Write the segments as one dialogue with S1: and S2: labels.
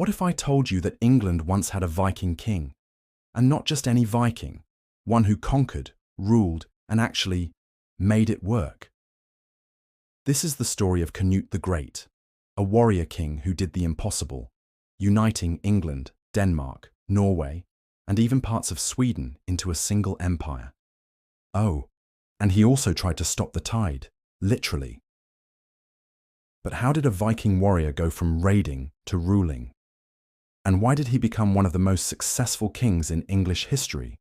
S1: What if I told you that England once had a Viking king? And not just any Viking, one who conquered, ruled, and actually made it work. This is the story of Cnut the Great, a warrior king who did the impossible, uniting England, Denmark, Norway, and even parts of Sweden into a single empire. Oh, and he also tried to stop the tide, literally. But how did a Viking warrior go from raiding to ruling? And why did he become one of the most successful kings in English history?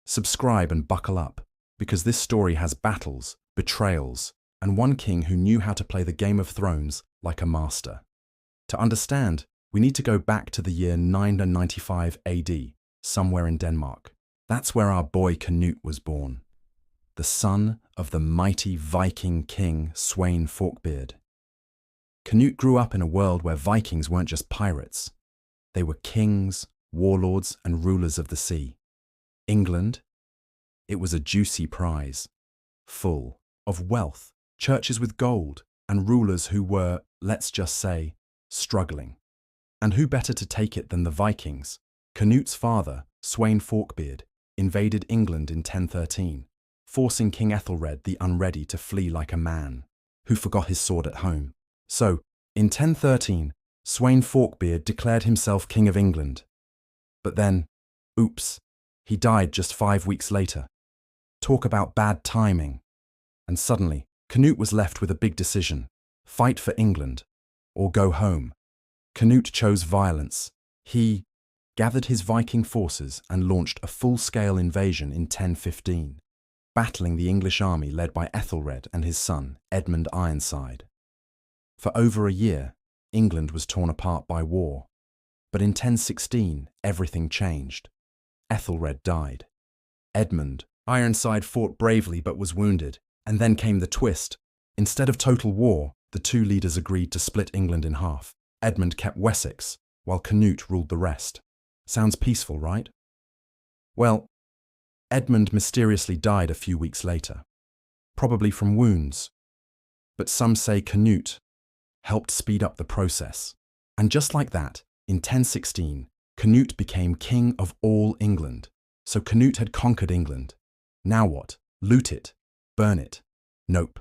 S1: Subscribe and buckle up, because this story has battles, betrayals, and one king who knew how to play the Game of Thrones like a master. To understand, we need to go back to the year 995 AD, somewhere in Denmark. That's where our boy Cnut was born, the son of the mighty Viking king Sweyn Forkbeard. Cnut grew up in a world where Vikings weren't just pirates. They were kings, warlords, and rulers of the sea. England? It was a juicy prize, full of wealth, churches with gold, and rulers who were, let's just say, struggling. And who better to take it than the Vikings? Cnut's father, Sweyn Forkbeard, invaded England in 1013, forcing King Ethelred the Unready to flee like a man who forgot his sword at home. So, in 1013, Sweyn Forkbeard declared himself King of England. But then, oops, he died just 5 weeks later. Talk about bad timing. And suddenly, Cnut was left with a big decision: fight for England or go home. Cnut chose violence. He gathered his Viking forces and launched a full-scale invasion in 1015, battling the English army led by Ethelred and his son, Edmund Ironside. For over a year, England was torn apart by war. But in 1016, everything changed. Ethelred died. Edmund Ironside fought bravely but was wounded, and then came the twist. Instead of total war, the two leaders agreed to split England in half. Edmund kept Wessex, while Cnut ruled the rest. Sounds peaceful, right? Well, Edmund mysteriously died a few weeks later, probably from wounds. But some say Cnut helped speed up the process. And just like that, in 1016, Cnut became king of all England. So Cnut had conquered England. Now what? Loot it? Burn it? Nope.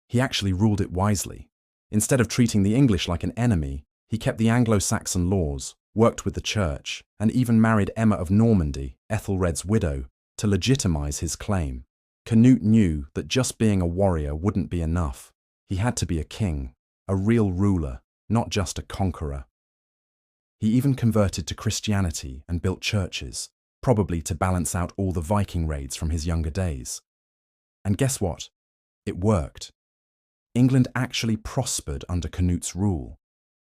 S1: He actually ruled it wisely. Instead of treating the English like an enemy, he kept the Anglo-Saxon laws, worked with the church, and even married Emma of Normandy, Ethelred's widow, to legitimize his claim. Cnut knew that just being a warrior wouldn't be enough. He had to be a king, a real ruler, not just a conqueror. He even converted to Christianity and built churches, probably to balance out all the Viking raids from his younger days. And guess what? It worked. England actually prospered under Cnut's rule.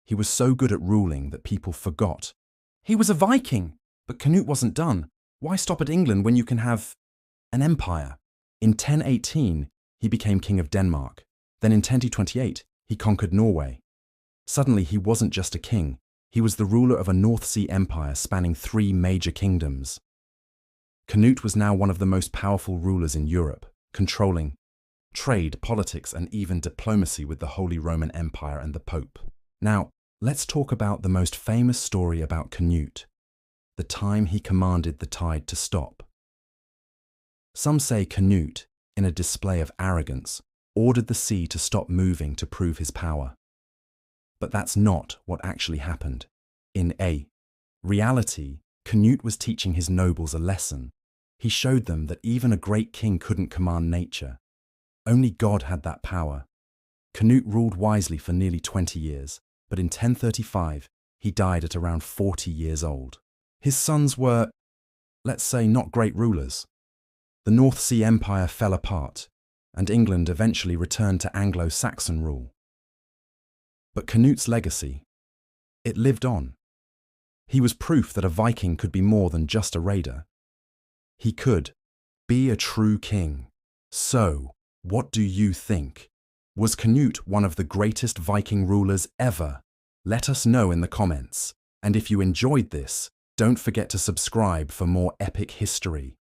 S1: He was so good at ruling that people forgot. He was a Viking, but Cnut wasn't done. Why stop at England when you can have an empire? In 1018, he became king of Denmark. Then in 1028, he conquered Norway. Suddenly, he wasn't just a king. He was the ruler of a North Sea empire spanning 3 major kingdoms. Cnut was now one of the most powerful rulers in Europe, controlling trade, politics, and even diplomacy with the Holy Roman Empire and the Pope. Now, let's talk about the most famous story about Cnut, the time he commanded the tide to stop. Some say Cnut, in a display of arrogance, ordered the sea to stop moving to prove his power. But that's not what actually happened. In reality, Cnut was teaching his nobles a lesson. He showed them that even a great king couldn't command nature. Only God had that power. Cnut ruled wisely for nearly 20 years, but in 1035, he died at around 40 years old. His sons were, let's say, not great rulers. The North Sea Empire fell apart, and England eventually returned to Anglo-Saxon rule. But Cnut's legacy, it lived on. He was proof that a Viking could be more than just a raider. He could be a true king. So, what do you think? Was Cnut one of the greatest Viking rulers ever? Let us know in the comments. And if you enjoyed this, don't forget to subscribe for more epic history.